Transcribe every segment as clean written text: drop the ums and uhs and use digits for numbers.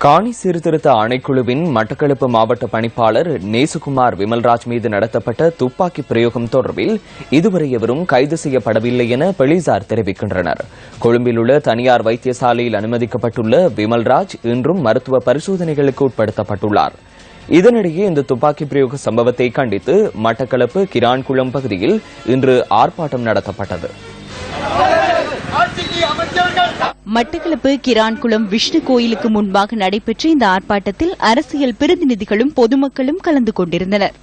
காணி சீர்திருத்த ஆணைக்குழுவின் மட்டக்களப்பு மாவட்ட பணிப்பாளர் நேசுகுமார் விமல்ராஜ் மீது நடத்தப்பட்ட துப்பாக்கி பிரயோகம் தொடர்பில் இதுவரை எவரும் கைது செய்யப்படவில்லை என போலீசார் தெரிவிக்கின்றனர். கொழும்பில் உள்ள தனியார் வைத்தியசாலையில் அனுமதிக்கப்பட்டுள்ள விமல்ராஜ் இன்றும் மருத்துவ பரிசோதனைகளுக்கு உட்படுத்தப்பட்டுள்ளார். இதனிடையே இந்த துப்பாக்கி பிரயோக சம்பவத்தை கண்டித்து மட்டக்களப்பு கிரான்குளம் பகுதியில் இன்று ஆர்ப்பாட்டம் நடத்தப்பட்டது. மட்டக்களப்பு கிரான்குளம் விஷ்ணு கோயிலுக்கு முன்பாக நடைபெற்ற இந்த ஆர்ப்பாட்டத்தில் அரசியல் பிரதிநிதிகளும் பொதுமக்களும் கலந்து கொண்டிருந்தனர்.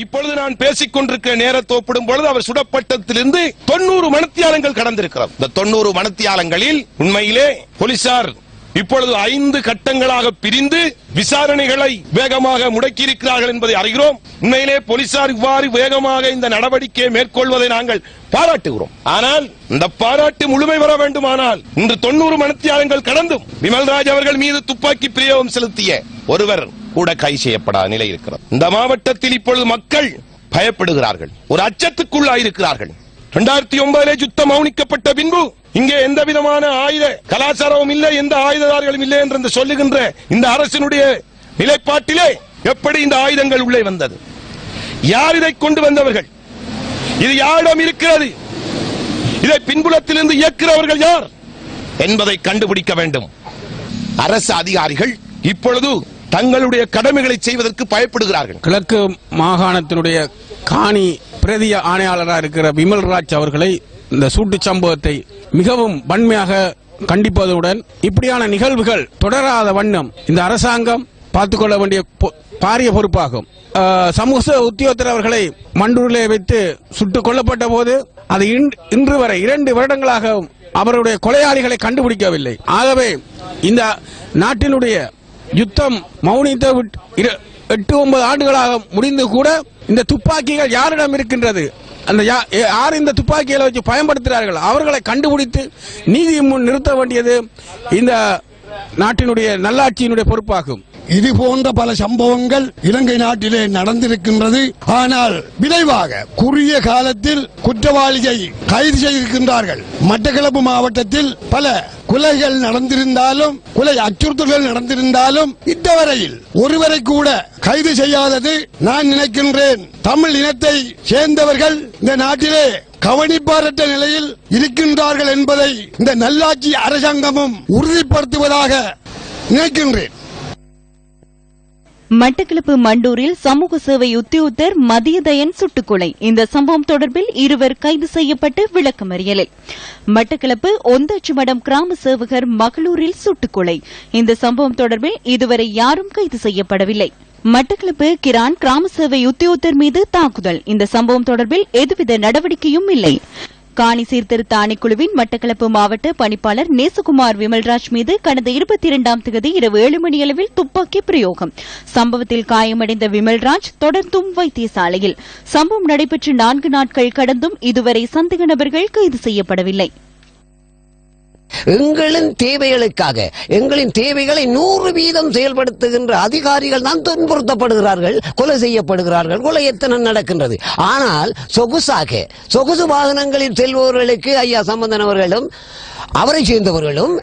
இப்பொழுது நான் பேசிக் கொண்டிருக்கிற நேரத்தை ஒப்பிடும் பொழுது அவர் சுடப்பட்டதிலிருந்து 90 மணித்தியாலங்கள் கடந்திருக்கிறார். இந்த 90 மணித்தியாலங்களில் உண்மையிலே போலீசார் இப்பொழுது 5 கட்டங்களாக பிரிந்து விசாரணைகளை வேகமாக முடக்கியிருக்கிறார்கள் என்பதை அறிகிறோம். உண்மையிலே போலீசார் இவ்வாறு வேகமாக இந்த நடவடிக்கையை மேற்கொள்வதை நாங்கள் பாராட்டுகிறோம். ஆனால் இந்த பாராட்டு முழுமை வர வேண்டுமானால் இன்று 90 மணித்தியாலங்கள் கடந்தும் விமல்ராஜ் அவர்கள் மீது துப்பாக்கி பிரயோகம் செலுத்திய ஒருவர் கூட கைது செய்யப்படாத நிலை இருக்கிறது. இந்த மாவட்டத்தில் இப்பொழுது மக்கள் பயப்படுகிறார்கள், ஒரு அச்சத்துக்குள்ளாயிருக்கிறார்கள். 2009 யுத்தம் மௌனிக்கப்பட்ட பின்பு இங்கே எந்த விதமான ஆயுத கலாச்சாரமும் இல்லை, எந்த ஆயுததாரிகளும் இல்லை என்று சொல்லுகின்ற இந்த அரசினுடைய நிலைப்பாட்டிலே எப்படி இந்த ஆயுதங்கள் உள்ளே வந்தது? யார் இதை கொண்டு வந்தவர்கள்? இது யாரிடம் இருக்கிறது? இதை பின்புலத்திலிருந்து இயக்குகிறவர்கள் யார் என்பதை கண்டுபிடிக்க வேண்டும். அரசு அதிகாரிகள் இப்பொழுது தங்களுடைய கடமைகளை செய்வதற்கு பயப்படுகிறார்கள். கிழக்கு மாகாணத்தினுடைய காணி பிரதி ஆணையாளராக இருக்கிற விமல்ராஜ் அவர்களை இந்த சூட்டு சம்பவத்தை மிகவும் வன்மையாக கண்டிப்பதுடன் இப்படியான நிகழ்வுகள் தொடராத வண்ணம் இந்த அரசாங்கம் பார்த்துக் கொள்ள வேண்டிய பாரிய பொறுப்பாகும். சமூக உத்தியோகத்தர் அவர்களை மண்டூரிலே வைத்து சுட்டுக் கொல்லப்பட்ட போது அது இன்று வரை 2 வருடங்களாக அவருடைய கொலையாளிகளை கண்டுபிடிக்கவில்லை. ஆகவே இந்த நாட்டினுடைய யுத்தம் மௌனித்த 8-9 ஆண்டுகளாக முடிந்து கூட இந்த துப்பாக்கிகள் யாரிடம் இருக்கின்றது, அந்த யார் இந்த துப்பாக்கிகளை வச்சு பயன்படுத்துகிறார்கள் அவர்களை கண்டுபிடித்து நீதி முன் நிறுத்த வேண்டியது இந்த நாட்டினுடைய நல்லாட்சியினுடைய பொறுப்பாகும். இது போன்ற பல சம்பவங்கள் இலங்கை நாட்டிலே நடந்திருக்கின்றது. ஆனால் விரைவாக குறுகிய காலத்தில் குற்றவாளியை கைது செய்திருக்கின்றார்கள். மட்டக்களப்பு மாவட்டத்தில் பல கொலைகள் நடந்திருந்தாலும், கொலை அச்சுறுத்தல்கள் நடந்திருந்தாலும் இதுவரையில் ஒருவரை கூட கைது செய்யாதது நான் நினைக்கின்றேன். தமிழ் இனத்தை சேர்ந்தவர்கள் இந்த நாட்டிலே கவனிப்பாரற்ற நிலையில் இருக்கின்றார்கள் என்பதை இந்த நல்லாட்சி அரசாங்கமும் உறுதிப்படுத்துவதாக நினைக்கின்றேன். மட்டக்களப்பு மண்டூரில் சமூக சேவை உத்தியோகத்தர் மதியதயன் சுட்டுக்கொலை. இந்த சம்பவம் தொடர்பில் 2 கைது செய்யப்பட்டு விளக்கமறியலில். மட்டக்களப்பு ஒந்தாச்சிமடம் கிராம சேவகர் மகளூரில் சுட்டுக்கொலை. இந்த சம்பவம் தொடர்பில் இதுவரை யாரும் கைது செய்யப்படவில்லை. மட்டக்களப்பு கிரான் கிராம சேவை உத்தியோகத்தர் மீது தாக்குதல். இந்த சம்பவம் தொடர்பில் எதுவித நடவடிக்கையும் இல்லை. காணி சீர்திருத்த ஆணைக்குழுவின் மட்டக்களப்பு மாவட்ட பணிப்பாளர் நேசுகுமார் விமல்ராஜ் மீது கடந்த 22ஆம் தேதி இரவு 7 மணியளவில் துப்பாக்கி பிரயோகம். சம்பவத்தில் காயமடைந்த விமல்ராஜ் தொடர்ந்தும் வைத்தியசாலையில். சம்பவம் நடைபெற்று 4 நாட்கள் கடந்தும் இதுவரை சந்தேக நபர்கள் கைது செய்யப்படவில்லை. எங்களின் தேவைகளுக்காக எங்களின் தேவைகளை 100% செயல்படுத்துகின்ற அதிகாரிகள் தான் துன்புறுத்தப்படுகிறார்கள், கொலை செய்யப்படுகிறார்கள். கொலை எத்தனை நடக்கின்றது. ஆனால் சொகுசு வாகனங்களில் செல்பவர்களுக்கு ஐயா சம்பந்தன் அவர்களும் அவரை சேர்ந்தவர்களும்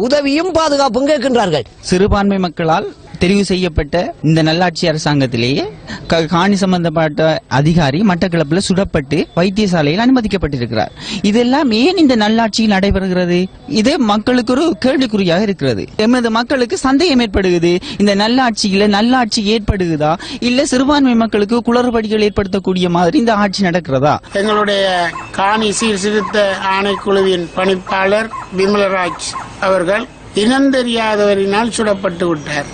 உதவியும் பாதுகாப்பும் கேட்கின்றார்கள். சிறுபான்மை மக்களால் தெரிவு செய்யப்பட்ட இந்த நல்லாட்சி அரசாங்கத்திலேயே காணி சம்பந்தப்பட்ட அதிகாரி மட்டக்களப்பில் சுடப்பட்டு வைத்தியசாலையில் அனுமதிக்கப்பட்டிருக்கிறார். இதெல்லாம் ஏன் இந்த நல்லாட்சியில் நடைபெறுகிறது? இது மக்களுக்கு ஒரு கேள்விக்குறியாக இருக்கிறது. எமது மக்களுக்கு சந்தேகம் ஏற்படுகிறது. இந்த நல்லாட்சி ஏற்படுகிறதா இல்ல சிறுபான்மை மக்களுக்கு குளறுபடிகள் ஏற்படுத்தக்கூடிய மாதிரி இந்த ஆட்சி நடக்கிறதா? எங்களுடைய காணி சீர்திருத்த ஆணைக்குழுவின் பணிப்பாளர் விமல்ராஜ் அவர்கள் இனந்தெரியாதவரினால் சுடப்பட்டு விட்டார்.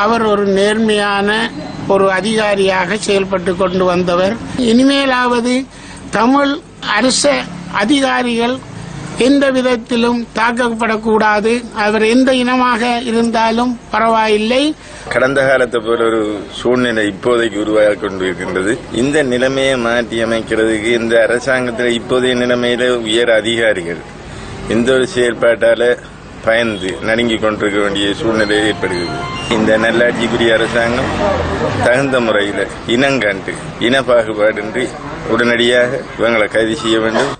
அவர் ஒரு நேர்மையான ஒரு அதிகாரியாக செயல்பட்டு கொண்டு வந்தவர். இனிமேலாவது தமிழ் அரச அதிகாரிகள் எந்த விதத்திலும் தாக்கப்படக்கூடாது. அவர் எந்த இனமாக இருந்தாலும் பரவாயில்லை. கடந்த காலத்தை போல ஒரு சூழ்நிலை இப்போதைக்கு உருவாகி கொண்டிருக்கின்றது. இந்த நிலைமையை மாற்றி அமைக்கிறதுக்கு இந்த அரசாங்கத்தில் இப்போதைய நிலைமையில உயர் அதிகாரிகள் எந்த ஒரு செயல்பாட்டால பயந்து நடுங்கிக் கொண்டிருக்க வேண்டிய சூழ்நிலை ஏற்படுகிறது. இந்த நல்லாட்சிக்குரிய அரசாங்கம் தகுந்த முறையில் இனங்கண்டு இன பாகுபாடின்றி உடனடியாக இவங்களை கைது செய்ய வேண்டும்.